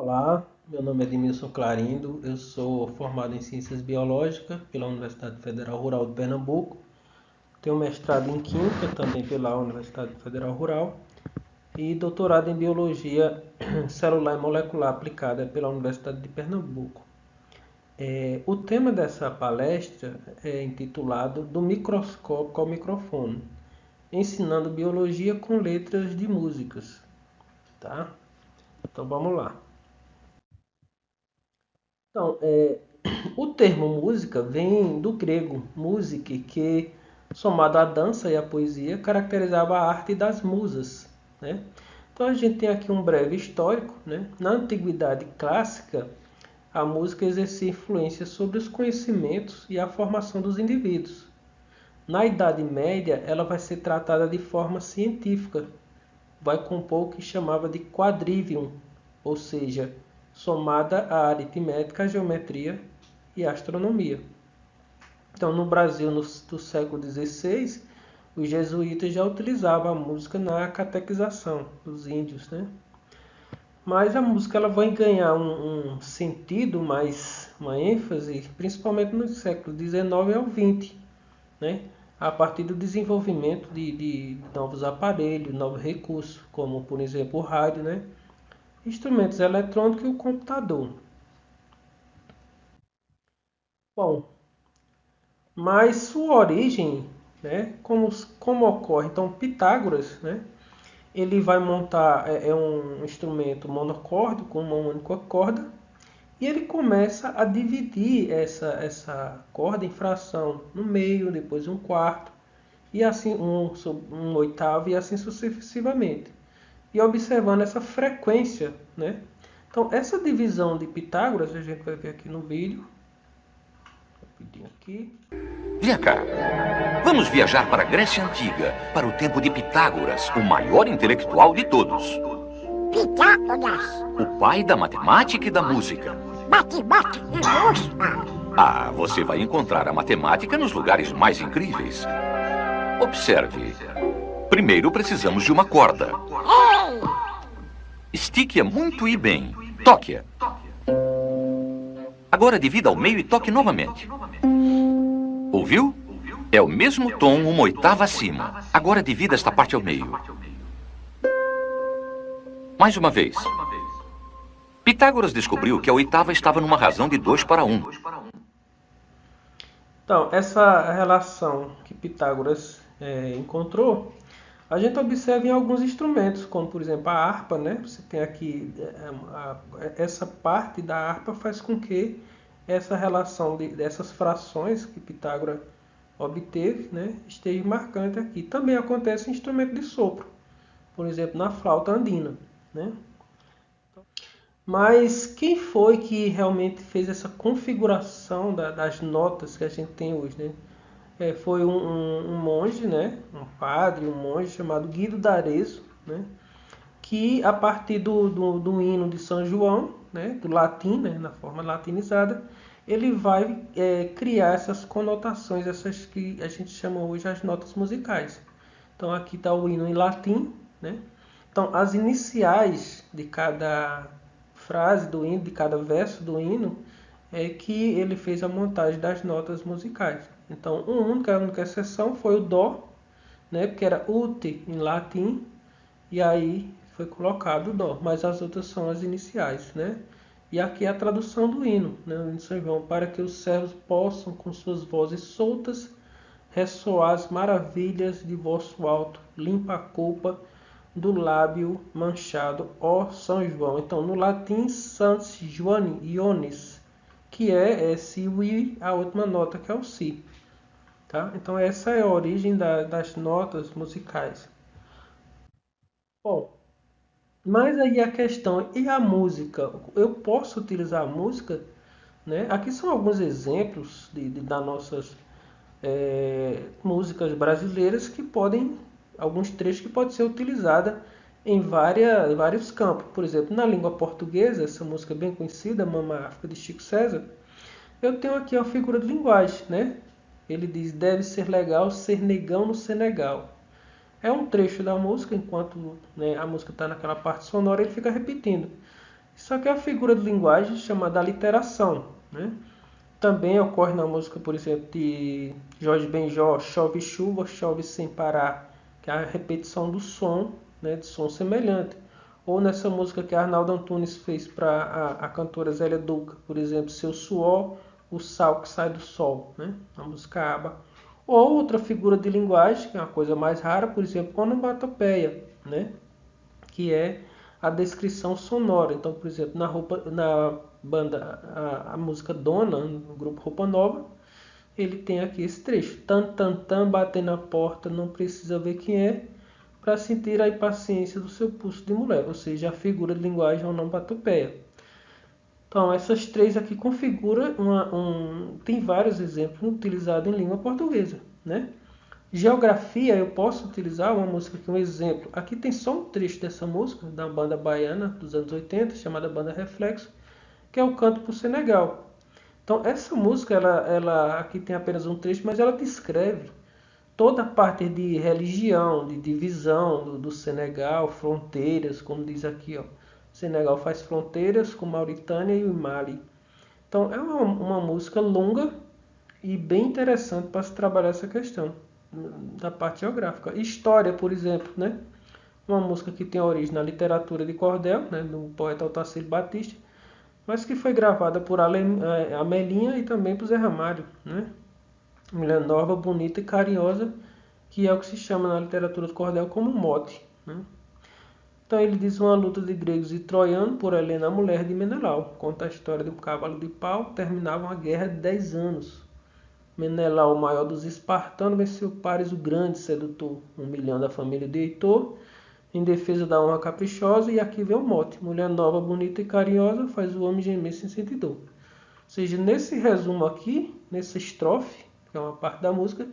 Olá, meu nome é Edmilson Clarindo, eu sou formado em Ciências Biológicas pela Universidade Federal Rural de Pernambuco, tenho mestrado em Química também pela Universidade Federal Rural e doutorado em Biologia Celular e Molecular Aplicada pela Universidade de Pernambuco. O tema dessa palestra é intitulado Do Microscópio ao Microfone, ensinando biologia com letras de músicas, tá? Então vamos lá. Então, o termo música vem do grego music, que, somado à dança e à poesia, caracterizava a arte das musas, né? Então a gente tem aqui um breve histórico, né? Na antiguidade clássica, a música exercia influência sobre os conhecimentos e a formação dos indivíduos. Na Idade Média, ela vai ser tratada de forma científica, vai compor o que chamava de quadrivium, ou seja, somada à aritmética, geometria e astronomia. Então, no Brasil, do século XVI, os jesuítas já utilizavam a música na catequização dos índios, né? Mas a música ela vai ganhar um sentido, mais uma ênfase, principalmente no século XIX ao XX, né? A partir do desenvolvimento de novos aparelhos, novos recursos, como, por exemplo, o rádio, né? Instrumentos eletrônicos e o computador. Bom, mas sua origem, né? Como ocorre? Então, Pitágoras, né? Ele vai montar um instrumento monocórdico com uma única corda e ele começa a dividir essa corda em fração no meio, depois um quarto e assim um oitavo e assim sucessivamente. E observando essa frequência, né? Então essa divisão de Pitágoras a gente vai ver aqui no vídeo, rapidinho aqui. Venha cá. Vamos viajar para a Grécia Antiga, para o tempo de Pitágoras, o maior intelectual de todos. Pitágoras, O pai da matemática e da música. bate-bate na música. Ah, você vai encontrar a matemática nos lugares mais incríveis. Observe. Primeiro precisamos de uma corda. Ei, Estique-a muito e bem. Toque-a. Agora divida ao meio e toque novamente. Ouviu? É o mesmo tom, uma oitava acima. Agora divida esta parte ao meio. Mais uma vez. Pitágoras descobriu que a oitava estava numa razão de 2 para 1. Então, essa relação que Pitágoras encontrou, a gente observa em alguns instrumentos, como por exemplo a harpa, né? Você tem aqui essa parte da harpa faz com que essa relação dessas frações que Pitágoras obteve, né, esteja marcante aqui. Também acontece em instrumento de sopro, por exemplo na flauta andina, né? Mas quem foi que realmente fez essa configuração das notas que a gente tem hoje, né? Foi um monge, né? Um padre, um monge chamado Guido d'Arezzo, né? Que a partir do hino de São João, né? Do latim, né? Na forma latinizada, ele vai criar essas conotações, essas que a gente chama hoje as notas musicais. Então aqui está o hino em latim, né? Então as iniciais de cada frase do hino, de cada verso do hino, é que ele fez a montagem das notas musicais. Então, a única exceção foi o dó, né, porque era ut em latim, e aí foi colocado o dó, mas as outras são as iniciais, né? E aqui é a tradução do hino, né, o hino de São João, para que os servos possam, com suas vozes soltas, ressoar as maravilhas de vosso alto, limpa a culpa do lábio manchado, ó São João. Então, no latim, Sans Ionis, que é si e a última nota, que é o si. Tá? Então, essa é a origem das notas musicais. Bom, mas aí a questão, e a música? Eu posso utilizar a música? Né? Aqui são alguns exemplos das nossas músicas brasileiras que podem, alguns trechos que podem ser utilizados em vários campos. Por exemplo, na língua portuguesa, essa música bem conhecida, Mama África, de Chico César, eu tenho aqui a figura de linguagem, né? Ele diz, deve ser legal ser negão no Senegal. É um trecho da música, enquanto, né, a música está naquela parte sonora, ele fica repetindo. Isso aqui é a figura de linguagem chamada aliteração, né? Também ocorre na música, por exemplo, de Jorge Benjor, Chove Chuva, Chove Sem Parar, que é a repetição do som, né, de som semelhante. Ou nessa música que Arnaldo Antunes fez para a cantora Zélia Duca, por exemplo, Seu Suor, o Sal que Sai do Sol, né? A música ABBA. Ou outra figura de linguagem, que é uma coisa mais rara, por exemplo, onomatopeia, né? Que é a descrição sonora. Então, por exemplo, na banda, a música Dona, no grupo Roupa Nova, ele tem aqui esse trecho. Tan, tan, tan, bater na porta, não precisa ver quem é, para sentir a impaciência do seu pulso de mulher. Ou seja, a figura de linguagem onomatopeia. Então, essas três aqui configuram tem vários exemplos utilizados em língua portuguesa, né? Geografia, eu posso utilizar uma música aqui, um exemplo. Aqui tem só um trecho dessa música, da banda baiana dos anos 80, chamada Banda Reflexo, que é o Canto pro Senegal. Então, essa música, ela aqui tem apenas um trecho, mas ela descreve toda a parte de religião, de divisão do Senegal, fronteiras, como diz aqui, ó. O Senegal faz fronteiras com Mauritânia e o Mali. Então, é uma música longa e bem interessante para se trabalhar essa questão da parte geográfica. História, por exemplo, né? Uma música que tem origem na literatura de cordel, né? Do poeta Otacílio Batista, mas que foi gravada por Amelinha e também por Zé Ramalho, né? Mulher nova, bonita e carinhosa, que é o que se chama na literatura de cordel como mote, né? Então ele diz uma luta de gregos e troianos por Helena, a mulher de Menelau. Conta a história de um cavalo de pau, terminava uma guerra de 10 anos. Menelau, o maior dos espartanos, venceu Paris, o grande sedutor, humilhando a família de Heitor, em defesa da honra caprichosa, e aqui vem o mote. Mulher nova, bonita e carinhosa, faz o homem gemer sem sentir dor. Ou seja, nesse resumo aqui, nessa estrofe, que é uma parte da música,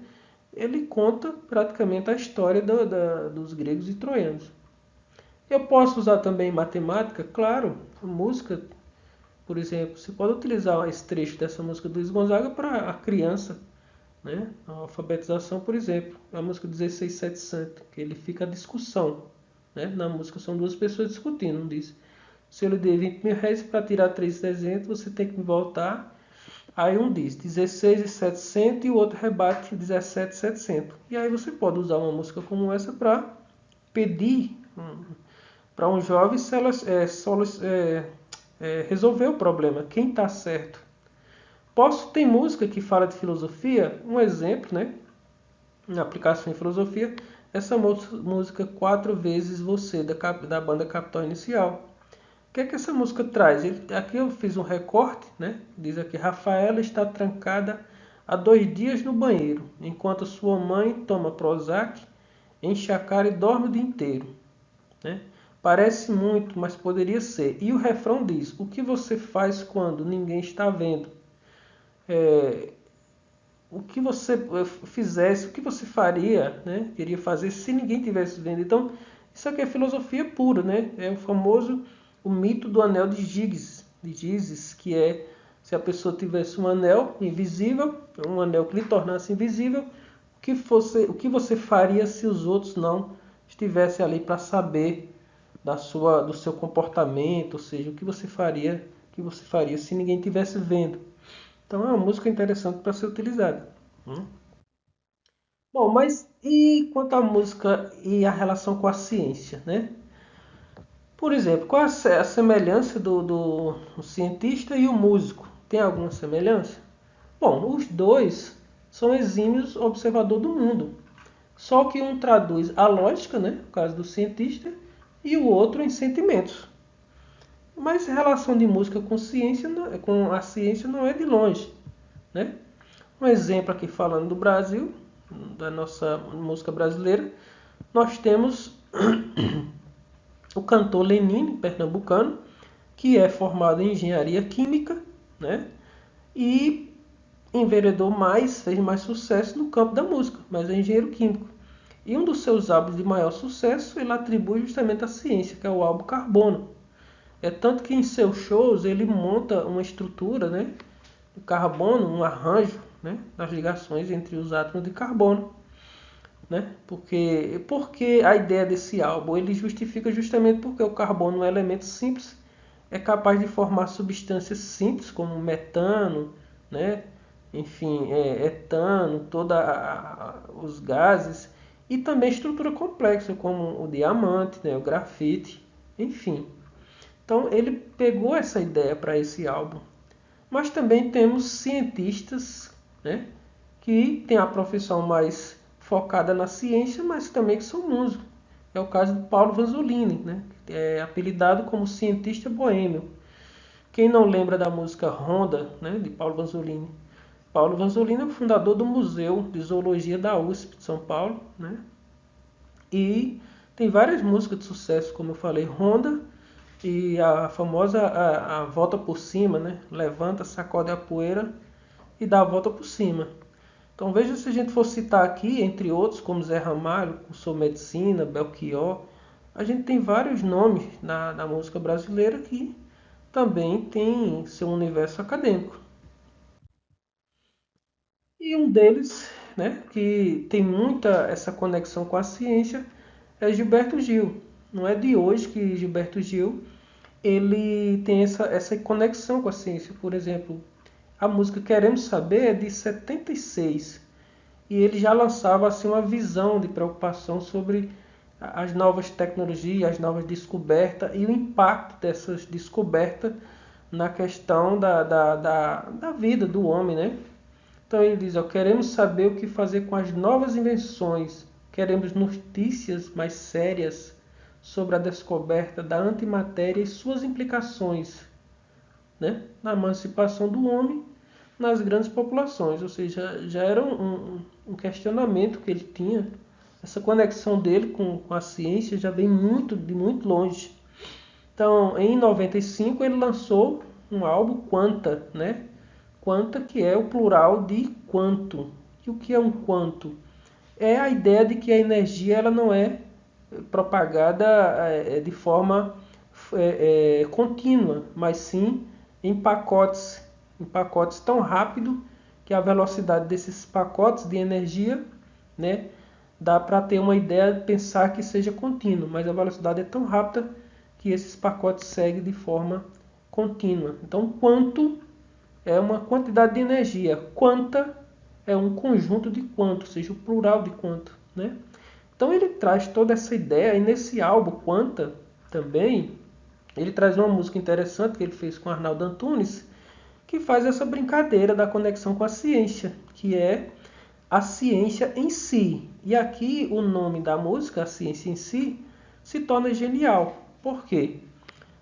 ele conta praticamente a história dos gregos e troianos. Eu posso usar também matemática? Claro, a música, por exemplo, você pode utilizar esse trecho dessa música do Luiz Gonzaga para a criança, né? A alfabetização, por exemplo, a música 1677, que ele fica a discussão, né? Na música são duas pessoas discutindo, um diz, se eu lhe dei 20 mil reais para tirar 3,300, você tem que me voltar. Aí um diz 16,700 e o outro rebate 17,700. E aí você pode usar uma música como essa para pedir para um jovem se ela resolver o problema, quem está certo. Tem música que fala de filosofia, um exemplo, né? Na aplicação em filosofia, essa música 4 vezes você, da banda Capital Inicial. O que é que essa música traz? Aqui eu fiz um recorte, né? Diz aqui, Rafaela está trancada há 2 dias no banheiro, enquanto sua mãe toma Prozac, enche a cara e dorme o dia inteiro, né? Parece muito, mas poderia ser. E o refrão diz, o que você faz quando ninguém está vendo? O que você fizesse, o que você faria, né? Queria fazer se ninguém estivesse vendo. Então, isso aqui é filosofia pura, né? É o famoso o mito do anel de Gizes, que é se a pessoa tivesse um anel invisível, um anel que lhe tornasse invisível, o que você faria se os outros não estivessem ali para saber do seu comportamento, ou seja, o que você faria se ninguém estivesse vendo. Então é uma música interessante para ser utilizada. Bom, mas e quanto à música e a relação com a ciência, né? Por exemplo, qual é a semelhança do cientista e o músico? Tem alguma semelhança? Bom, os dois são exímios observadores do mundo. Só que um traduz a lógica, né, no caso do cientista, e o outro em sentimentos. Mas a relação de música com a ciência não é de longe, né? Um exemplo aqui falando do Brasil, da nossa música brasileira, nós temos o cantor Lenine, pernambucano, que é formado em engenharia química, né? E fez mais sucesso no campo da música, mas é engenheiro químico. E um dos seus álbuns de maior sucesso ele atribui justamente à ciência, que é o álbum Carbono. É tanto que em seus shows ele monta uma estrutura, né, de carbono, um arranjo, né, das ligações entre os átomos de carbono. Né? Porque a ideia desse álbum ele justifica justamente porque o carbono é um elemento simples é capaz de formar substâncias simples como metano, né? Enfim, etano, todos os gases, e também estrutura complexa como o diamante, né? O grafite, enfim. Então ele pegou essa ideia para esse álbum. Mas também temos cientistas, né? Que têm a profissão mais focada na ciência, mas também que são músicos. É o caso do Paulo Vanzolini, né? Que é apelidado como cientista boêmio. Quem não lembra da música Honda, né? De Paulo Vanzolini? Paulo Vanzolini é o fundador do Museu de Zoologia da USP de São Paulo, né? E tem várias músicas de sucesso, como eu falei, Honda e a famosa a volta por cima, né? Levanta, sacode a poeira e dá a volta por cima. Então veja, se a gente for citar aqui, entre outros, como Zé Ramalho, com Sou Medicina, Belchior, a gente tem vários nomes na música brasileira que também tem seu universo acadêmico. E um deles, né, que tem muita essa conexão com a ciência, é Gilberto Gil. Não é de hoje que Gilberto Gil ele tem essa conexão com a ciência. Por exemplo, a música Queremos Saber é de 76 e ele já lançava assim uma visão de preocupação sobre as novas tecnologias, as novas descobertas e o impacto dessas descobertas na questão da vida do homem, né? Então ele diz, ó, queremos saber o que fazer com as novas invenções, queremos notícias mais sérias sobre a descoberta da antimatéria e suas implicações, né, na emancipação do homem nas grandes populações. Ou seja, já era um questionamento que ele tinha. Essa conexão dele com a ciência já vem de muito longe. Então, em 95, ele lançou um álbum Quanta, né? Quanta, que é o plural de quanto. E o que é um quanto? É a ideia de que a energia ela não é propagada de forma contínua, mas sim em pacotes tão rápido que a velocidade desses pacotes de energia, né, dá para ter uma ideia de pensar que seja contínuo, mas a velocidade é tão rápida que esses pacotes seguem de forma contínua. Então, quanto é uma quantidade de energia, quanta é um conjunto de quanto, ou seja, o plural de quanto, né? Então ele traz toda essa ideia, e nesse álbum Quanta também, ele traz uma música interessante que ele fez com Arnaldo Antunes, que faz essa brincadeira da conexão com a ciência, que é a ciência em si. E aqui o nome da música, a ciência em si, se torna genial. Por quê?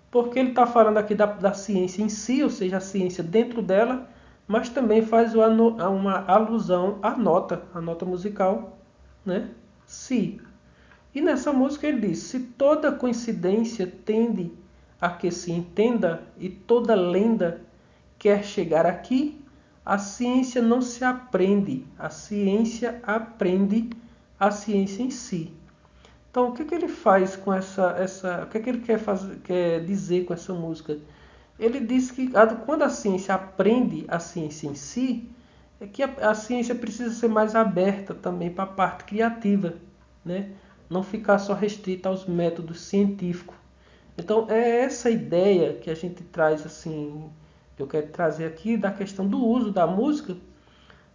Porque ele está falando aqui da ciência em si, ou seja, a ciência dentro dela, mas também faz uma alusão à nota musical, né? Si. E nessa música ele diz, se toda coincidência tende a que se entenda e toda lenda quer chegar aqui, a ciência não se aprende, a ciência aprende a ciência em si. Então, o que ele faz com o que ele quer dizer com essa música? Ele diz que quando a ciência aprende a ciência em si, é que a ciência precisa ser mais aberta também para a parte criativa, né? Não ficar só restrita aos métodos científicos. Então, é essa ideia que a gente traz, assim, que eu quero trazer aqui, da questão do uso da música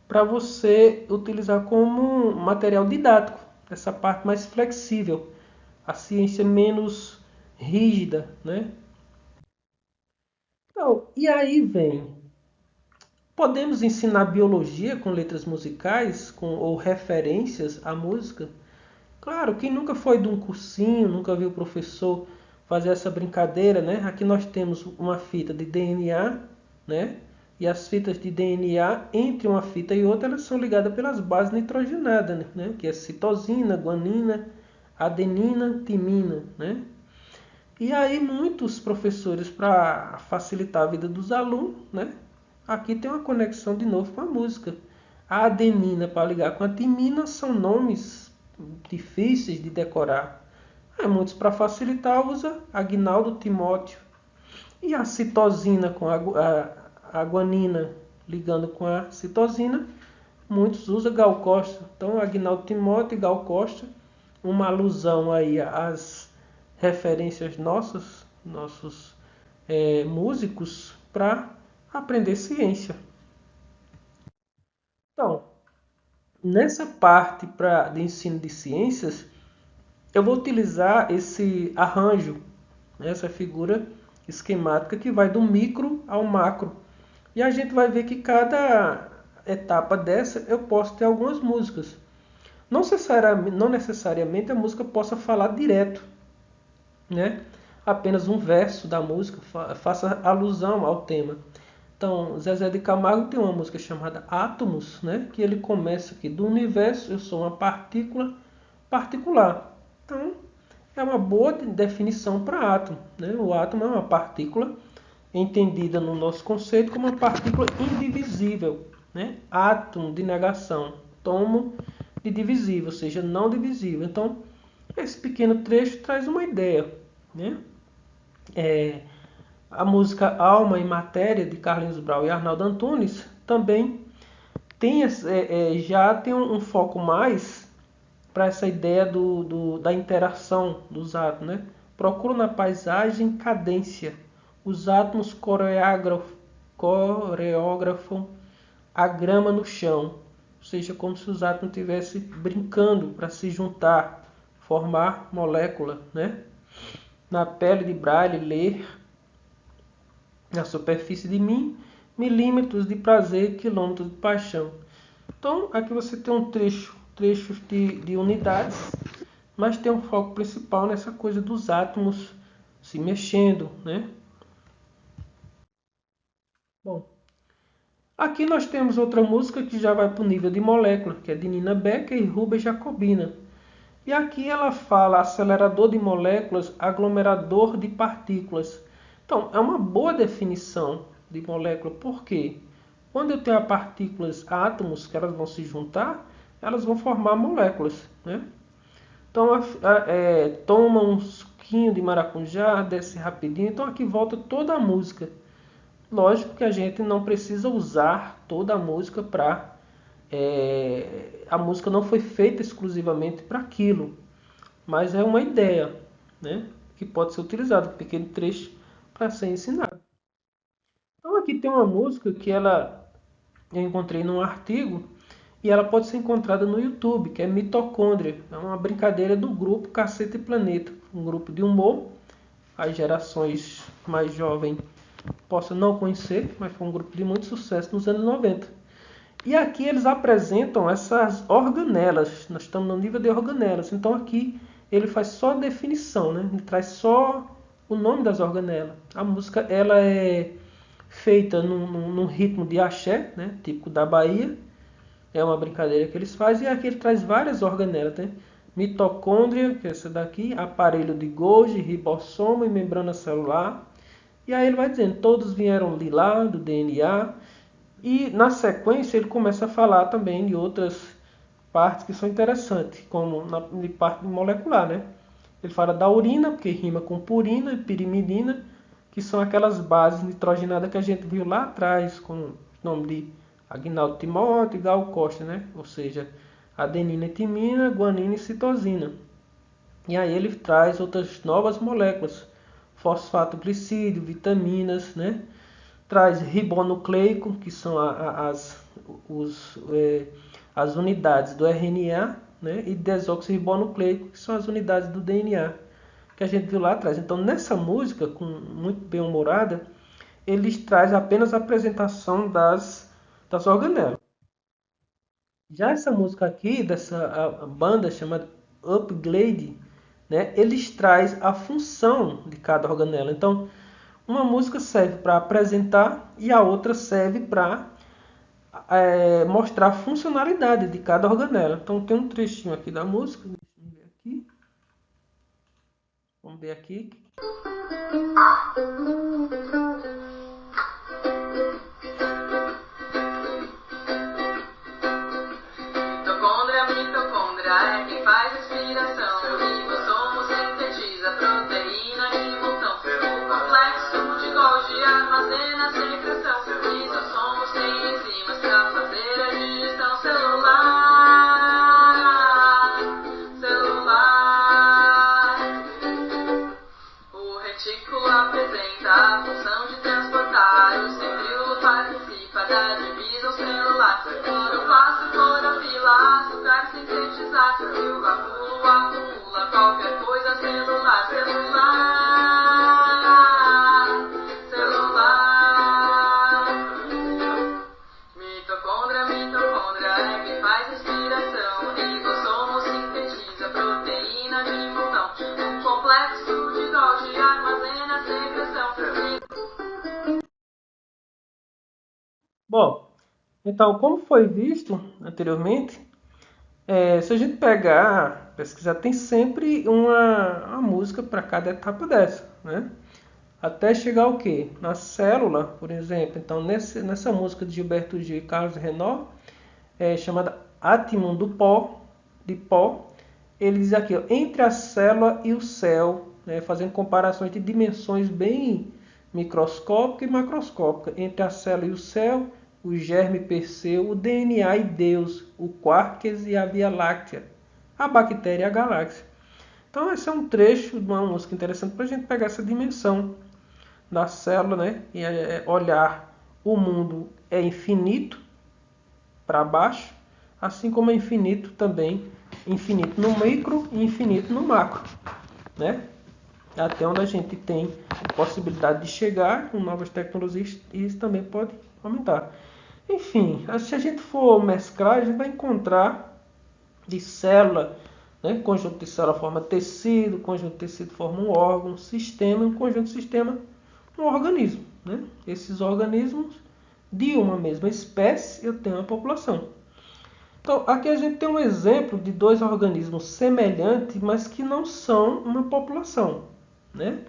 para você utilizar como material didático, essa parte mais flexível, a ciência menos rígida, né? Então, e aí vem, podemos ensinar biologia com letras musicais ou referências à música? Claro, quem nunca foi de um cursinho, nunca viu o professor fazer essa brincadeira, né? Aqui nós temos uma fita de DNA, né? E as fitas de DNA, entre uma fita e outra, elas são ligadas pelas bases nitrogenadas, né? Que é citosina, guanina, adenina, timina, né? E aí muitos professores, para facilitar a vida dos alunos, né? Aqui tem uma conexão de novo com a música. A adenina para ligar com a timina são nomes difíceis de decorar. Aí muitos, para facilitar, usa Agnaldo Timóteo. E a citosina com a guanina ligando com a citosina, muitos usam Gal Costa. Então, Agnaldo Timóteo e Gal Costa, uma alusão aí às referências nossos músicos para aprender ciência. Então, nessa parte de ensino de ciências, eu vou utilizar esse arranjo, né, essa figura esquemática que vai do micro ao macro. E a gente vai ver que cada etapa dessa eu posso ter algumas músicas. Não necessariamente a música possa falar direto, né? Apenas um verso da música faça alusão ao tema. Então, Zezé de Camargo tem uma música chamada Átomos, né? Que ele começa aqui: do universo eu sou uma partícula particular. Então, é uma boa definição para átomo, né? O átomo é uma partícula entendida no nosso conceito como uma partícula indivisível, né? Átomo de negação, tomo de divisível, ou seja, não divisível. Então, esse pequeno trecho traz uma ideia, né? A música Alma e Matéria, de Carlinhos Brau e Arnaldo Antunes, também já tem um foco mais para essa ideia da interação dos átomos, né? Procura na paisagem cadência. Os átomos coreografam a grama no chão. Ou seja, como se os átomos estivessem brincando para se juntar, formar molécula, né? Na pele de Braille, ler. Na superfície de mim, milímetros de prazer, quilômetros de paixão. Então, aqui você tem trechos de unidades, mas tem um foco principal nessa coisa dos átomos se mexendo, né? Bom, aqui nós temos outra música que já vai para o nível de molécula, que é de Nina Becker e Rubens Jacobina. E aqui ela fala acelerador de moléculas, aglomerador de partículas. Então, é uma boa definição de molécula. Por quê? Quando eu tenho partículas, átomos, que elas vão se juntar, elas vão formar moléculas, né? Então, toma um suquinho de maracujá, desce rapidinho. Então, aqui volta toda a música. Lógico que a gente não precisa usar toda a música para... a música não foi feita exclusivamente para aquilo. Mas é uma ideia, né? Que pode ser utilizada, um pequeno trecho, para ser ensinado. Então aqui tem uma música que eu encontrei num artigo e ela pode ser encontrada no YouTube, que é Mitocôndria. É uma brincadeira do grupo Cacete e Planeta, um grupo de humor. As gerações mais jovens possam não conhecer, mas foi um grupo de muito sucesso nos anos 90. E aqui eles apresentam essas organelas. Nós estamos no nível de organelas. Então aqui ele faz só a definição, né? Ele traz só o nome das organelas. A música ela é feita num ritmo de axé, né? Típico da Bahia. É uma brincadeira que eles fazem. E aqui ele traz várias organelas, né? Mitocôndria, que é essa daqui, aparelho de Golgi, ribossomo e membrana celular. E aí ele vai dizendo, todos vieram de lá, do DNA. E na sequência ele começa a falar também de outras partes que são interessantes, como na parte molecular, né? Ele fala da urina, porque rima com purina e pirimidina, que são aquelas bases nitrogenadas que a gente viu lá atrás, com o nome de Agnaldo Timóteo e Gal Costa, né? Ou seja, adenina e timina, guanina e citosina. E aí ele traz outras novas moléculas, fosfato glicídio, vitaminas, né? Traz ribonucleico, que são as unidades do RNA, né? E desoxirribonucleico, que são as unidades do DNA, que a gente viu lá atrás. Então, nessa música, muito bem humorada, eles trazem apenas a apresentação das organelas. Já essa música aqui, a banda chamada Upglade, né? Eles trazem a função de cada organela. Então, uma música serve para apresentar e a outra serve para mostrar a funcionalidade de cada organela. Então tem um trechinho aqui da música. Deixa eu ver aqui. Vamos ver aqui. Mitocôndria é quem faz respiração. O ribossomo sintetiza proteína e montão. O complexo de Golgi armazena secreção. Lisossomos têm enzimas para fazer a digestão celular. O retículo apresenta a função comunicação de transportar. O centríolo participa da divisa, o celular. Quando passo por a fila, açúcar sintetizar. E o vacúolo acumula qualquer coisa, celular, mitocôndria é que faz respiração. Ribossomo sintetiza proteína de montão. O complexo de Golgi armazena secreção. Bom, então, como foi visto anteriormente, se a gente pegar, pesquisar, tem sempre uma música para cada etapa dessa, né? Até chegar ao quê? Na célula, por exemplo. Então, nessa música de Gilberto Gil e Carlos Renaud, chamada Átimum do Pó, de Pó, ele diz aqui, ó, entre a célula e o céu, né, fazendo comparações de dimensões bem microscópicas e macroscópicas. Entre a célula e o céu, o germe Perseu, o DNA e Deus, o quarks e a Via Láctea, a bactéria e a galáxia. Então, esse é um trecho de uma música interessante para a gente pegar essa dimensão da célula, né? E olhar o mundo é infinito para baixo, assim como é infinito também, infinito no micro e infinito no macro, né? Até onde a gente tem possibilidade de chegar com novas tecnologias, e isso também pode aumentar. Enfim, se a gente for mesclar, a gente vai encontrar de célula, né? Conjunto de célula forma tecido, conjunto de tecido forma um órgão, sistema, um conjunto de sistema, um organismo, né? Esses organismos de uma mesma espécie, eu tenho uma população. Então, aqui a gente tem um exemplo de dois organismos semelhantes, mas que não são uma população, né?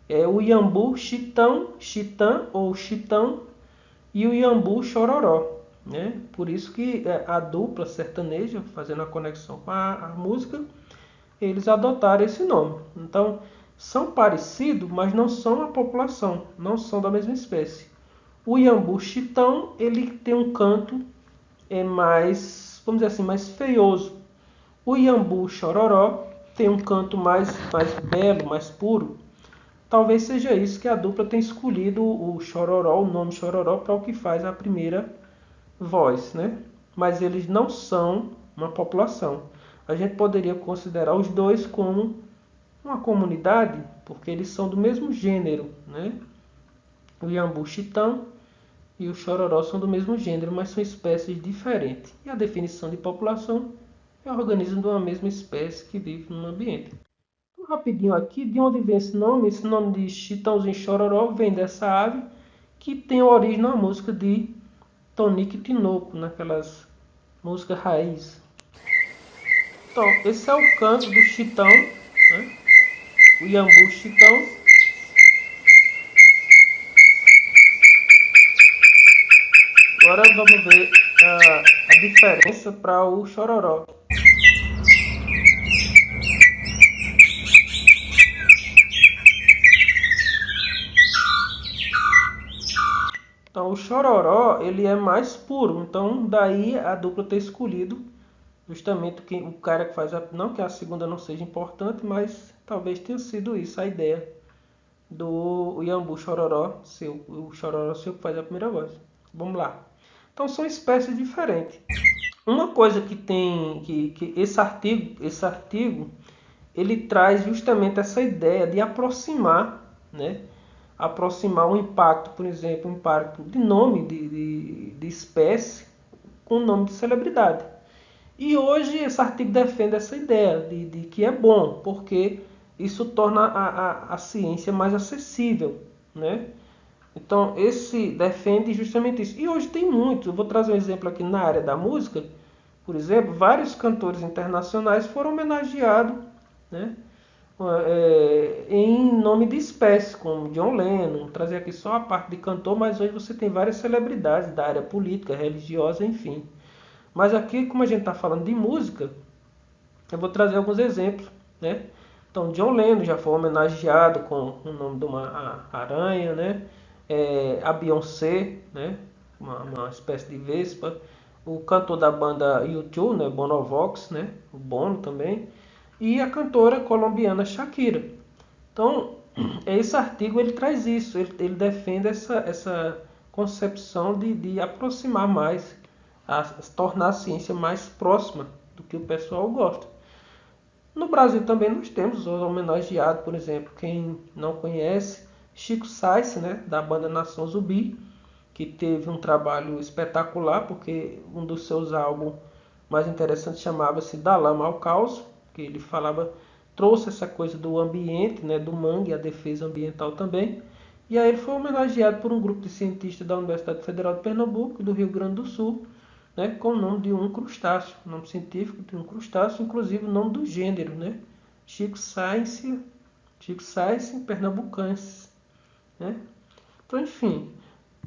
É o iambu chitão, chitã ou chitão, e o iambu chororó, né? Por isso que a dupla sertaneja, fazendo a conexão com a música, eles adotaram esse nome. Então, são parecidos, mas não são a população, não são da mesma espécie. O iambu chitão, ele tem um canto mais, vamos dizer assim, mais feioso. O iambu chororó tem um canto mais belo, mais puro. Talvez seja isso que a dupla tenha escolhido o chororó, o nome chororó, para o que faz a primeira voz, né? Mas eles não são uma população. A gente poderia considerar os dois como uma comunidade, porque eles são do mesmo gênero, né? O iambu chitão e o chororó são do mesmo gênero, mas são espécies diferentes. E a definição de população é o organismo de uma mesma espécie que vive num ambiente. Então, rapidinho aqui, de onde vem esse nome? Esse nome de chitãozinho chororó vem dessa ave que tem origem na música de Tonico e Tinoco, naquelas músicas raiz. Então, esse é o canto do chitão, né? O iambu chitão. Agora vamos ver a diferença para o chororó. Então, o chororó, ele é mais puro. Então, daí a dupla ter escolhido justamente o cara que faz não que a segunda não seja importante, mas talvez tenha sido isso a ideia do iambu chororó, o chororó seu que faz a primeira voz. Vamos lá. Então, são espécies diferentes. Uma coisa que tem que esse artigo ele traz justamente essa ideia de aproximar, né? Aproximar um impacto, por exemplo, um impacto de nome de espécie com nome de celebridade. E hoje esse artigo defende essa ideia de que é bom, porque isso torna a ciência mais acessível, né? Então, esse defende justamente isso. E hoje tem muito. Eu vou trazer um exemplo aqui na área da música. Por exemplo, vários cantores internacionais foram homenageados, né? Em nome de espécies, como John Lennon. Vou trazer aqui só a parte de cantor, mas hoje você tem várias celebridades da área política, religiosa, enfim. Mas aqui, como a gente está falando de música, eu vou trazer alguns exemplos, né? Então, John Lennon já foi homenageado com o nome de uma aranha, né? A Beyoncé, né? Uma espécie de vespa. O cantor da banda U2, né? Bonovox, né? O Bono também. E a cantora colombiana Shakira. Então, esse artigo ele traz isso, ele defende essa concepção de aproximar mais, tornar a ciência mais próxima do que o pessoal gosta. No Brasil também nós temos os homenageados, por exemplo, quem não conhece, Chico Science, né, da banda Nação Zumbi, que teve um trabalho espetacular, porque um dos seus álbuns mais interessantes chamava-se Da Lama ao Caos, que ele trouxe essa coisa do ambiente, né, do mangue, a defesa ambiental também. E aí ele foi homenageado por um grupo de cientistas da Universidade Federal de Pernambuco, do Rio Grande do Sul, né, com o nome de um crustáceo, o nome científico de um crustáceo, inclusive o nome do gênero, né, Chico Science pernambucensis, né? Então, enfim,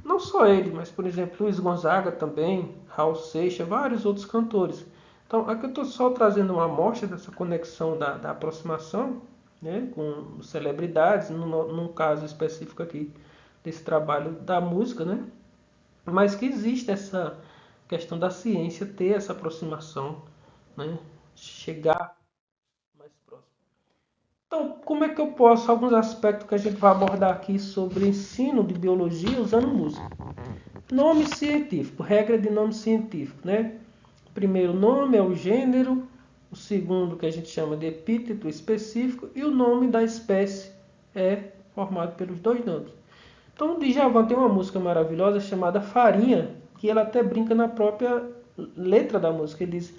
não só ele, mas, por exemplo, Luiz Gonzaga também, Raul Seixas, vários outros cantores. Então, aqui eu estou só trazendo uma amostra dessa conexão da aproximação, né, com celebridades, num caso específico aqui desse trabalho da música, né? Mas que existe essa questão da ciência ter essa aproximação, né? Chegar mais próximo. Então, como é que eu posso, alguns aspectos que a gente vai abordar aqui sobre ensino de biologia usando música. Nome científico, regra de nome científico, né? O primeiro nome é o gênero, o segundo que a gente chama de epíteto específico e o nome da espécie é formado pelos dois nomes. Então, o Djavan tem uma música maravilhosa chamada Farinha, que ela até brinca na própria letra da música. Ele diz: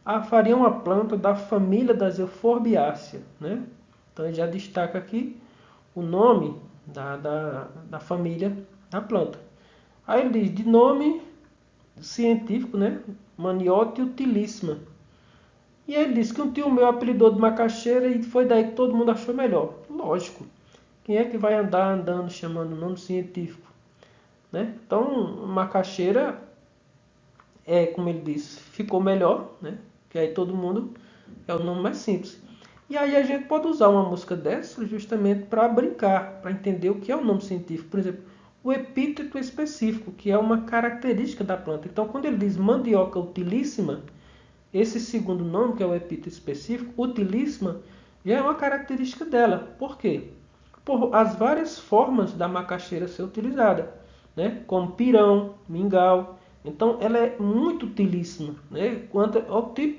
a farinha é uma planta da família das Euphorbiaceae, né? Então ele já destaca aqui o nome da família da planta. Aí ele diz de nome científico, né? Maniote utilissima. E aí ele diz que um tio meu apelidou de macaxeira e foi daí que todo mundo achou melhor. Lógico. Quem é que vai andando chamando nome científico, né? Então, macaxeira como ele disse, ficou melhor, né? Que aí todo mundo é o nome mais simples. E aí a gente pode usar uma música dessa justamente para brincar, para entender o que é o nome científico. Por exemplo, o epíteto específico, que é uma característica da planta. Então, quando ele diz mandioca utilíssima, esse segundo nome, que é o epíteto específico, utilíssima, já é uma característica dela. Por quê? Por as várias formas da macaxeira ser utilizada, né? Como pirão, mingau. Então, ela é muito utilíssima, né?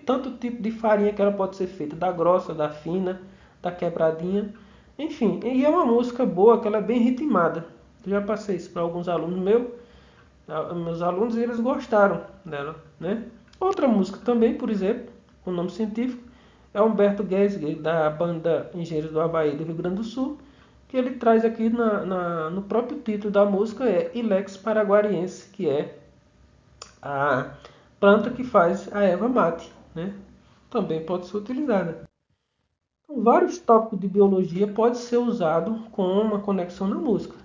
Tanto o tipo de farinha que ela pode ser feita, da grossa, da fina, da quebradinha. Enfim, e é uma música boa, que ela é bem ritmada. Eu já passei isso para alguns alunos meus alunos, e eles gostaram dela, né? Outra música também, por exemplo, com nome científico, é Humberto Gessinger, da banda Engenheiros do Havaí do Rio Grande do Sul, que ele traz aqui no próprio título da música, é Ilex paraguariense, que é a planta que faz a erva mate, né? Também pode ser utilizada. Então, vários tópicos de biologia podem ser usados com uma conexão na música.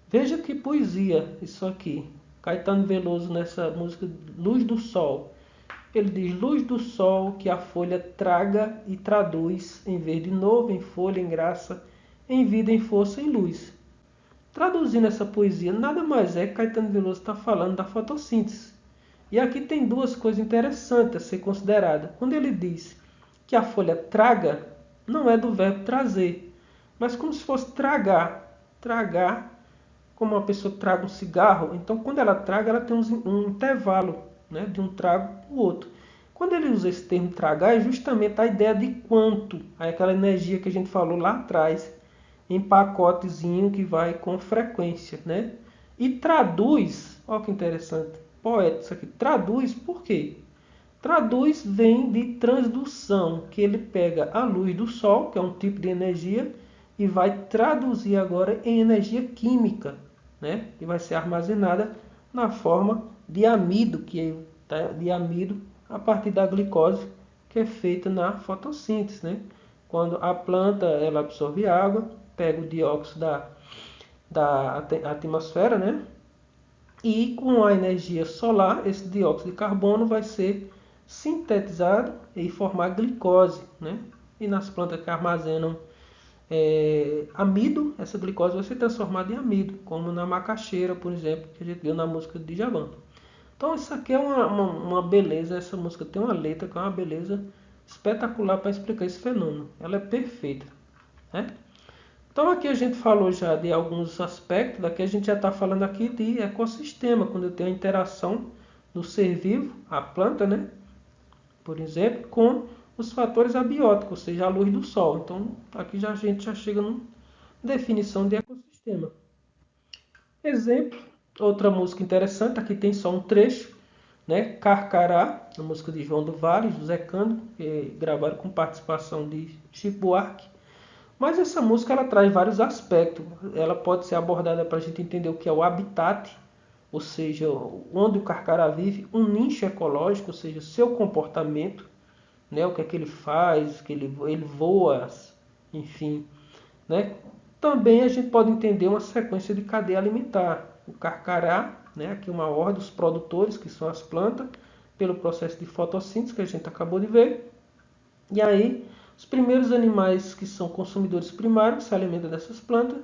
Veja que poesia isso aqui. Caetano Veloso nessa música Luz do Sol. Ele diz: luz do sol que a folha traga e traduz em verde novo, em folha, em graça, em vida, em força, em luz. Traduzindo essa poesia, nada mais é que Caetano Veloso está falando da fotossíntese. E aqui tem duas coisas interessantes a ser consideradas. Quando ele diz que a folha traga, não é do verbo trazer, mas como se fosse tragar. Tragar, como uma pessoa traga um cigarro. Então, quando ela traga, ela tem um intervalo, né, de um trago para o outro. Quando ele usa esse termo tragar, é justamente a ideia de quanto, aí aquela energia que a gente falou lá atrás, em pacotezinho que vai com frequência, né? E traduz, olha que interessante, poeta, isso aqui, traduz por quê? Traduz vem de transdução, que ele pega a luz do sol, que é um tipo de energia, e vai traduzir agora em energia química, né? Que vai ser armazenada na forma de amido, de amido a partir da glicose, que é feita na fotossíntese, né? Quando a planta ela absorve água, pega o dióxido da atmosfera, né? E com a energia solar, esse dióxido de carbono vai ser sintetizado e formar glicose, né? E nas plantas que armazenam amido, essa glicose vai ser transformada em amido, como na macaxeira, por exemplo, que a gente viu na música de Djavan. Então isso aqui é uma beleza, essa música tem uma letra que é uma beleza espetacular para explicar esse fenômeno. Ela é perfeita, né? Então aqui a gente falou já de alguns aspectos, daqui a gente já está falando aqui de ecossistema, quando eu tenho a interação do ser vivo, a planta, né? Por exemplo, com os fatores abióticos, ou seja, a luz do sol. Então aqui a gente já chega na definição de ecossistema. Exemplo, outra música interessante, aqui tem só um trecho, né? Carcará, a música de João do Vale, José Cândido, que gravaram com participação de Chico Buarque. Mas essa música ela traz vários aspectos. Ela pode ser abordada para a gente entender o que é o habitat, ou seja, onde o carcará vive, um nicho ecológico, ou seja, seu comportamento, né? O que é que ele faz, que ele voa, enfim, né? Também a gente pode entender uma sequência de cadeia alimentar. O carcará, né? Aqui uma ordem dos produtores, que são as plantas, pelo processo de fotossíntese que a gente acabou de ver. E aí, os primeiros animais que são consumidores primários se alimentam dessas plantas,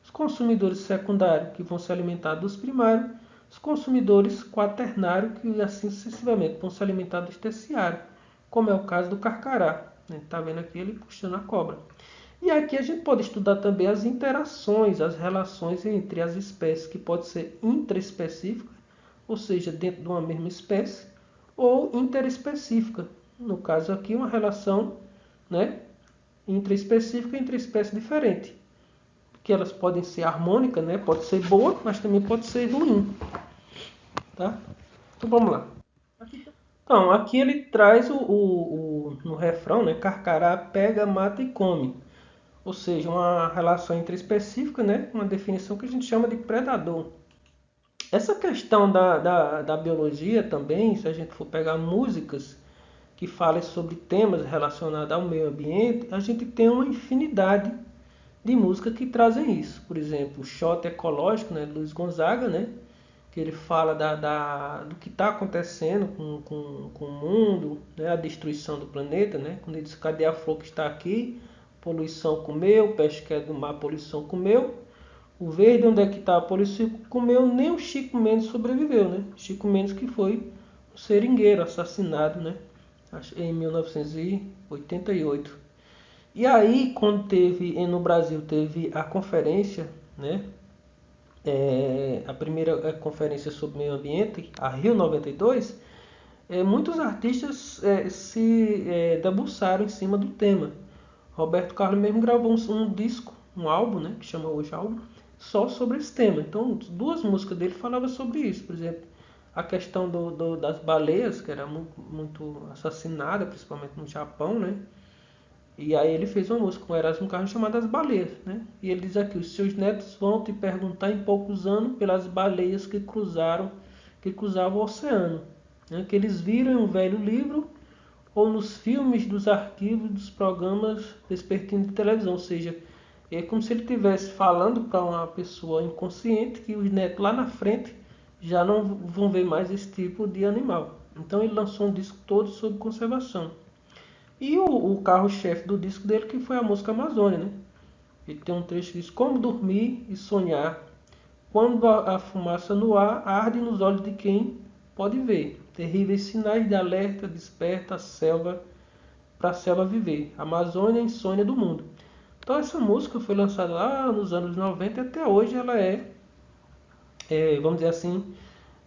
os consumidores secundários que vão se alimentar dos primários, os consumidores quaternários que assim sucessivamente vão se alimentar dos terciários, como é o caso do carcará. Está vendo aqui ele puxando a cobra. E aqui a gente pode estudar também as interações, as relações entre as espécies, que pode ser intraespecífica, ou seja, dentro de uma mesma espécie, ou interespecífica. No caso aqui, uma relação, né, intraespecífica entre espécies diferentes. Que elas podem ser harmônicas, né, pode ser boa, mas também pode ser ruim. Tá? Então vamos lá. Então, aqui ele traz no refrão, né, carcará pega, mata e come. Ou seja, uma relação intraespecífica, né? Uma definição que a gente chama de predador. Essa questão da biologia também, se a gente for pegar músicas que falem sobre temas relacionados ao meio ambiente, a gente tem uma infinidade de músicas que trazem isso. Por exemplo, o Shot Ecológico, né, Luiz Gonzaga, né, que ele fala do que está acontecendo com o mundo, né, a destruição do planeta, né, quando ele diz cadê a flor que está aqui? Poluição comeu, peixe que é do mar, poluição comeu. O verde, onde é que está a poluição comeu, nem o Chico Mendes sobreviveu, né? Chico Mendes que foi um seringueiro assassinado, né? Em 1988. E aí, quando no Brasil teve a conferência, né? A primeira conferência sobre meio ambiente, a Rio 92, muitos artistas se debruçaram em cima do tema. Roberto Carlos mesmo gravou um disco, um álbum, né, que chama hoje álbum, só sobre esse tema. Então, duas músicas dele falavam sobre isso. Por exemplo, a questão das baleias, que era muito assassinada, principalmente no Japão, né? E aí ele fez uma música com Erasmo Carlos chamada As Baleias, né? E ele diz aqui, os seus netos vão te perguntar em poucos anos pelas baleias que cruzavam o oceano, né? Que eles viram em um velho livro ou nos filmes dos arquivos dos programas vespertinos de televisão. Ou seja, é como se ele estivesse falando para uma pessoa inconsciente que os netos lá na frente já não vão ver mais esse tipo de animal. Então ele lançou um disco todo sobre conservação. E o carro-chefe do disco dele que foi a música Amazônia, né? Ele tem um trecho que diz: como dormir e sonhar quando a fumaça no ar arde nos olhos de quem pode ver. Terríveis sinais de alerta desperta a selva para a selva viver. Amazônia, insônia do mundo. Então essa música foi lançada lá nos anos 90 e até hoje ela vamos dizer assim,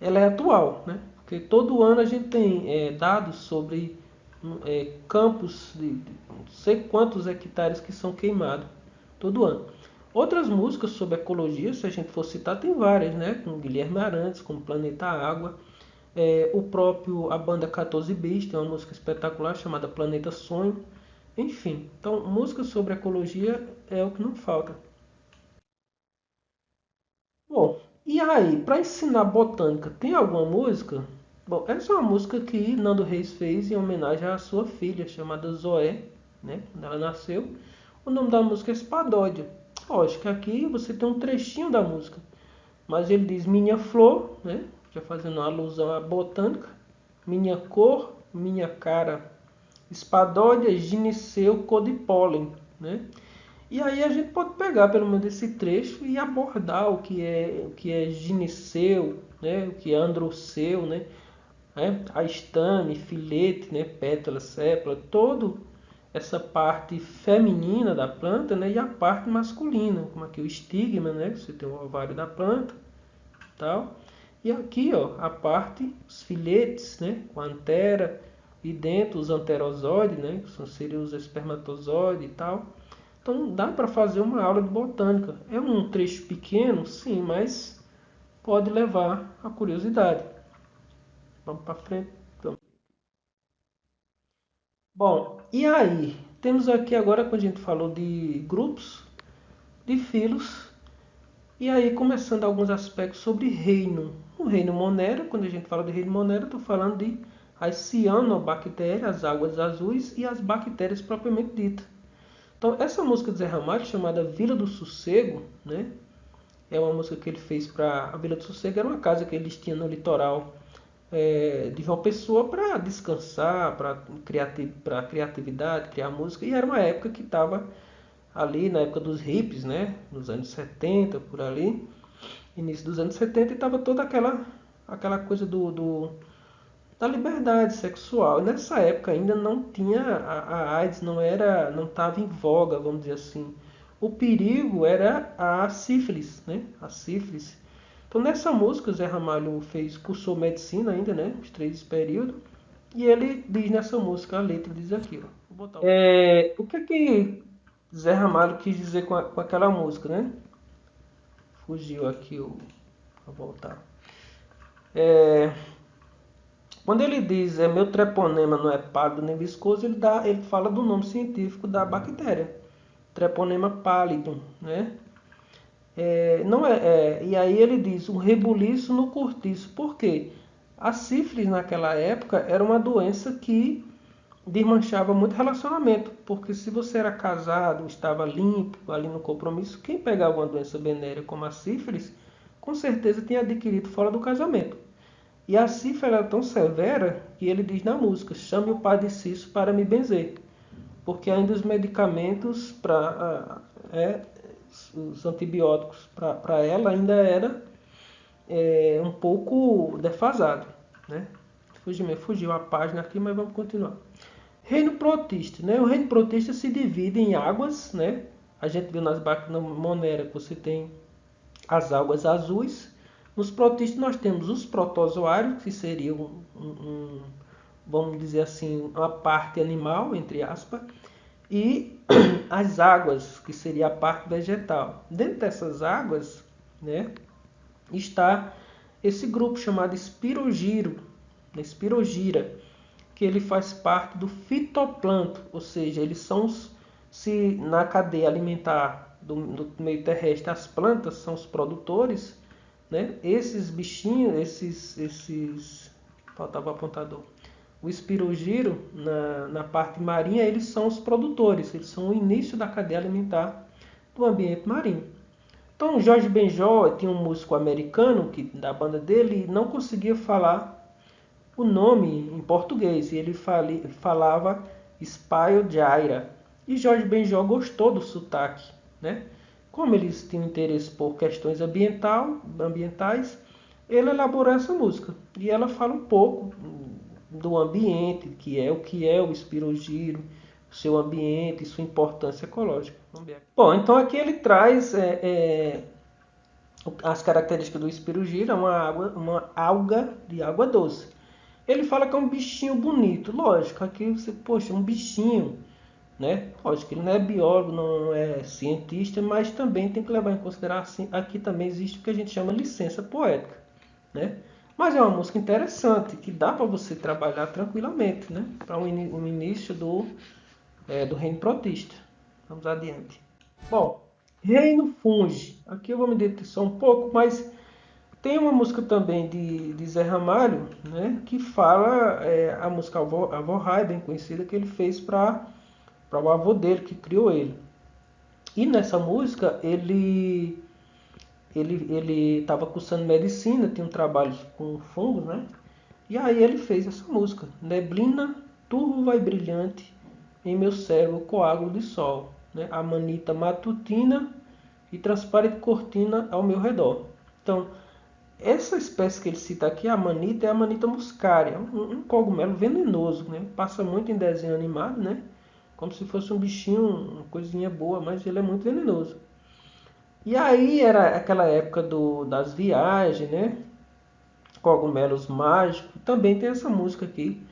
ela é atual, né? Porque todo ano a gente tem dados sobre campos de não sei quantos hectares que são queimados todo ano. Outras músicas sobre ecologia, se a gente for citar, tem várias, né? Com Guilherme Arantes, com Planeta Água. A banda 14 Bis tem uma música espetacular chamada Planeta Sonho. Enfim, então música sobre ecologia é o que não falta. Bom, e aí, para ensinar botânica, tem alguma música? Bom, essa é uma música que Nando Reis fez em homenagem à sua filha, chamada Zoé, né? Quando ela nasceu. O nome da música é Espadódia. Lógico que aqui você tem um trechinho da música, mas ele diz minha flor, né? Já fazendo uma alusão à botânica, minha cor, minha cara, Espadódia, gineceu, cor de pólen, né? E aí a gente pode pegar pelo menos esse trecho e abordar o que é gineceu, né? O que é androceu, né? A estame, filete, né? Pétala, sépala, todo essa parte feminina da planta, né, e a parte masculina, como aqui o estigma, né, você tem o ovário da planta, tal. E aqui, ó, a parte, os filetes, né, com a antera, e dentro os anterozóides, né, que seriam os espermatozoides e tal. Então dá para fazer uma aula de botânica. É um trecho pequeno, sim, mas pode levar à curiosidade. Vamos para frente. Então. Bom, e aí? Temos aqui agora, quando a gente falou de grupos, de filos, e aí começando alguns aspectos sobre reino. O reino Monera, quando a gente fala de reino Monera, estou falando de as cianobactérias, as águas azuis, e as bactérias propriamente ditas. Então, essa música de Zé Ramalho, chamada Vila do Sossego, né? É uma música que ele fez para a Vila do Sossego, era uma casa que eles tinham no litoral de João Pessoa para descansar, para criatividade, criar música. E era uma época que estava ali na época dos hippies, né? Nos anos 70, por ali, início dos anos 70, e estava toda aquela coisa da liberdade sexual. E nessa época ainda não tinha a AIDS, não estava em voga, vamos dizer assim. O perigo era a sífilis, né? A sífilis. Então nessa música o Zé Ramalho cursou medicina ainda, né? Os 3 períodos. E ele diz nessa música, a letra diz aqui, ó. Vou botar o que Zé Ramalho quis dizer com aquela música, né? Fugiu aqui vou voltar. Quando ele diz meu treponema não é pálido nem viscoso, ele fala do nome científico da bactéria, Treponema pallidum, né? E aí ele diz um rebuliço no cortiço. Por quê? A sífilis naquela época era uma doença que desmanchava muito relacionamento, porque se você era casado, estava limpo ali no compromisso, quem pegava uma doença venérea como a sífilis, com certeza tinha adquirido fora do casamento. E a sífilis era tão severa que ele diz na música, chame o padre Cício para me benzer, porque ainda os medicamentos os antibióticos para ela ainda era um pouco defasado, né? Fugiu a página aqui, mas vamos continuar. Reino protista, né? O reino protista se divide em águas, né? A gente viu nas bactérias Monera que você tem as águas azuis. Nos protistas nós temos os protozoários, que seriam vamos dizer assim, uma parte animal, entre aspas, e as águas, que seria a parte vegetal. Dentro dessas águas, né, está esse grupo chamado espirogira, que ele faz parte do fitoplâncton, ou seja, eles são se na cadeia alimentar do meio terrestre as plantas são os produtores, né? Esses bichinhos, faltava o apontador. O espirogiro, na parte marinha, eles são os produtores, eles são o início da cadeia alimentar do ambiente marinho. Então, Jorge Benjol tinha um músico americano da banda dele não conseguia falar o nome em português, e ele falava Spyogiraia. E Jorge Benjol gostou do sotaque, né? Como eles tinham interesse por questões ambientais, ele elaborou essa música. E ela fala um pouco do ambiente, o que é o espirogiro, o seu ambiente e sua importância ecológica. Bom, então aqui ele traz as características do espirogiro, uma alga de água doce. Ele fala que é um bichinho bonito. Lógico, aqui você, poxa, um bichinho, né? Lógico que ele não é biólogo, não é cientista, mas também tem que levar em consideração, aqui também existe o que a gente chama licença poética, né? Mas é uma música interessante, que dá para você trabalhar tranquilamente, né? Para um início do reino protista. Vamos adiante. Bom, reino fungi. Aqui eu vou me deter só um pouco, mas tem uma música também de Zé Ramalho, né? Que fala a música Avó Rai, bem conhecida, que ele fez para o avô dele, que criou ele. E nessa música ele estava cursando medicina, tinha um trabalho com fungos, né? E aí ele fez essa música. Neblina turva e brilhante em meu cérebro coágulo de sol, né? A manita matutina e transparente cortina ao meu redor. Então, essa espécie que ele cita aqui, a amanita, é a Amanita muscaria, um cogumelo venenoso, né? Passa muito em desenho animado, né? como se fosse um bichinho, uma coisinha boa, mas ele é muito venenoso. E aí era aquela época das viagens, né? Cogumelos mágicos. Também tem essa música aqui,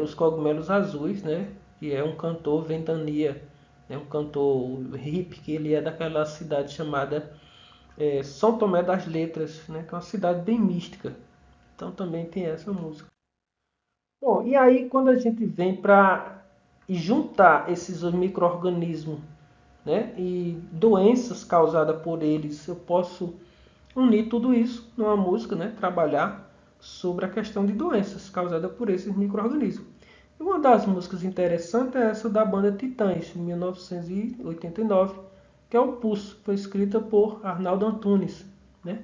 Os Cogumelos Azuis, né? Que é um cantor ventania, é um cantor hippie, que ele é daquela cidade chamada São Tomé das Letras, né? Que é uma cidade bem mística. Então também tem essa música. Bom, e aí quando a gente vem para juntar esses micro-organismos, né, e doenças causadas por eles, eu posso unir tudo isso numa música, né, trabalhar sobre a questão de doenças causadas por esses micro-organismos. E uma das músicas interessantes é essa da banda Titãs, em 1989, que é o Pulso, foi escrita por Arnaldo Antunes, né?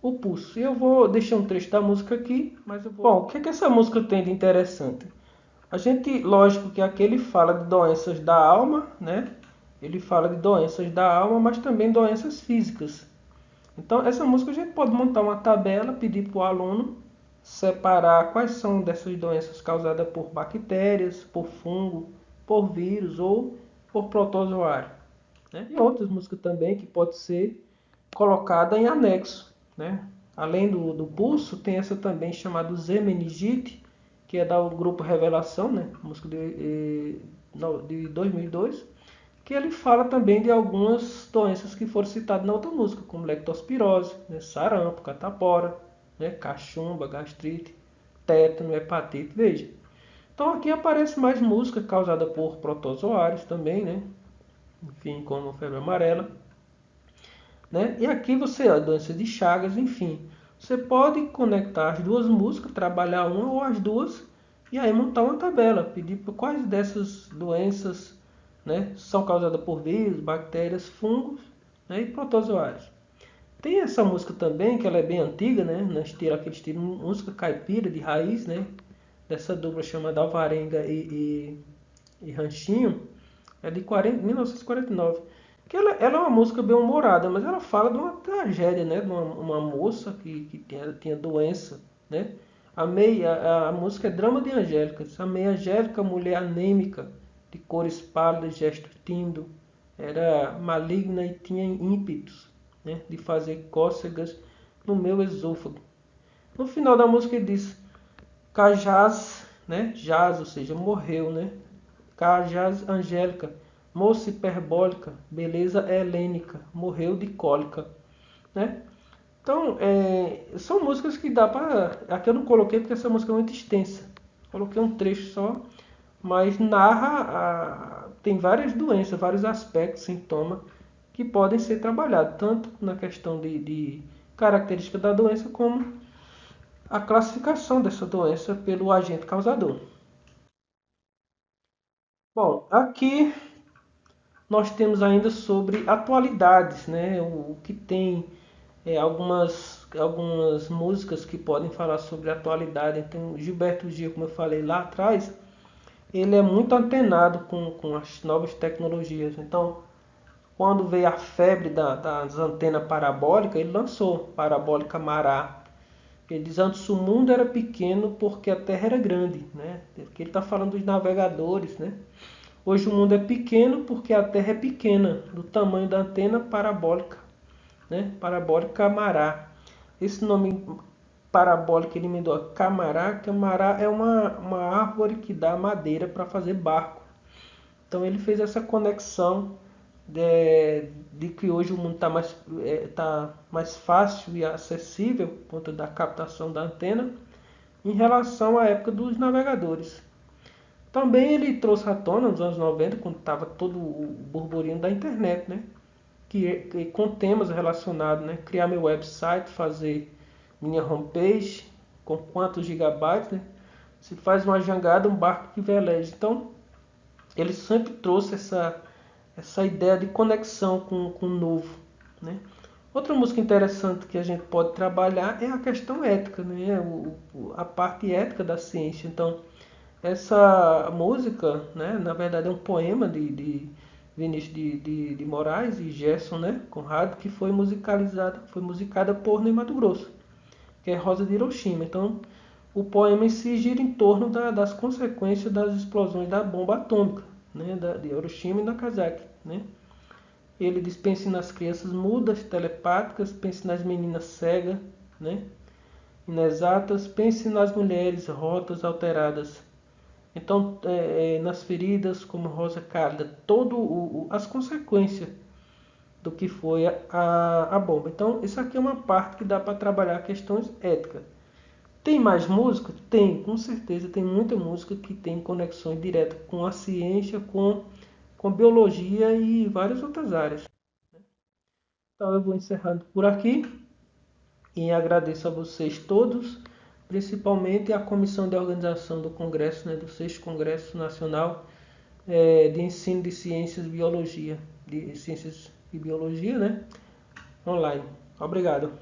O Pulso. E eu vou deixar um trecho da música aqui, mas eu vou... Bom, o que essa música tem de interessante? A gente, lógico que aqui ele fala de doenças da alma, né? Ele fala de doenças da alma, mas também doenças físicas. Então, essa música a gente pode montar uma tabela, pedir para o aluno separar quais são dessas doenças causadas por bactérias, por fungo, por vírus ou por protozoário, né? E outras músicas também que pode ser colocada em anexo, né? Além do pulso, tem essa também chamada Zemeningite, que é do grupo Revelação, né? Música de 2002, que ele fala também de algumas doenças que foram citadas na outra música, como leptospirose, né? Sarampo, catapora, né? Cachumba, gastrite, tétano, hepatite. Veja. Então aqui aparece mais música causada por protozoários também, né? Enfim, como febre amarela, né? E aqui você, a doença de Chagas, enfim. Você pode conectar as duas músicas, trabalhar uma ou as duas, e aí montar uma tabela, pedir para quais dessas doenças, né, são causadas por vírus, bactérias, fungos, né, e protozoários. Tem essa música também, que ela é bem antiga, né, aquele estilo música caipira de raiz, né, dessa dupla chamada Alvarenga e Ranchinho, é de 1949. Que ela é uma música bem humorada, mas ela fala de uma tragédia, né, de uma moça que tinha doença, né. A música é Drama de Angélica. A meia Angélica, mulher anêmica, de cores pálidas, gesto tímido, era maligna e tinha ímpetos, né, de fazer cócegas no meu esôfago. No final da música ele diz Cajaz, né, jaz, ou seja, morreu, né, Cajaz Angélica, moça hiperbólica, beleza helênica, morreu de cólica, né? Então, são músicas que dá para... Aqui eu não coloquei porque essa música é muito extensa. Coloquei um trecho só, mas tem várias doenças, vários aspectos, sintomas que podem ser trabalhados, tanto na questão de característica da doença, como a classificação dessa doença pelo agente causador. Bom, aqui nós temos ainda sobre atualidades, né? O que tem algumas músicas que podem falar sobre a atualidade. Então, Gilberto Gil, como eu falei lá atrás, ele é muito antenado com as novas tecnologias. Então, quando veio a febre das antenas parabólicas, ele lançou Parabólica Mará. Ele diz antes o mundo era pequeno porque a Terra era grande, né? Porque ele está falando dos navegadores, né? Hoje o mundo é pequeno porque a Terra é pequena, do tamanho da antena parabólica, né? Parabólica Mará. Esse nome parabólico ele emendou a Camará. Camará é uma árvore que dá madeira para fazer barco. Então ele fez essa conexão de que hoje o mundo tá mais fácil e acessível por conta da captação da antena em relação à época dos navegadores. Também ele trouxe à tona nos anos 90, quando estava todo o burburinho da internet, né? Que com temas relacionados, né? Criar meu website, fazer minha homepage, com quantos gigabytes, né? Se faz uma jangada, um barco que veleja. Então, ele sempre trouxe essa ideia de conexão com o novo, né? Outra música interessante que a gente pode trabalhar é a questão ética, né? A parte ética da ciência. Então, essa música, né, na verdade é um poema de Vinícius de Moraes e Gerson, né, Conrado, que foi musicada por Ney Matogrosso, que é Rosa de Hiroshima. Então, o poema em si gira em torno das consequências das explosões da bomba atômica, né, de Hiroshima e Nagasaki, né? Ele diz: pense nas crianças mudas, telepáticas, pense nas meninas cegas, né, inexatas, pense nas mulheres rotas, alteradas. Então, nas feridas como rosa cálida, as consequências do que foi a bomba. Então, isso aqui é uma parte que dá para trabalhar questões éticas. Tem mais música? Tem, com certeza. Tem muita música que tem conexões diretas com a ciência, com biologia e várias outras áreas. Então, eu vou encerrando por aqui e agradeço a vocês todos, principalmente a comissão de organização do Congresso, né, do 6º Congresso Nacional de Ensino de Ciências e Biologia, de Ciências e Biologia, né, online. Obrigado.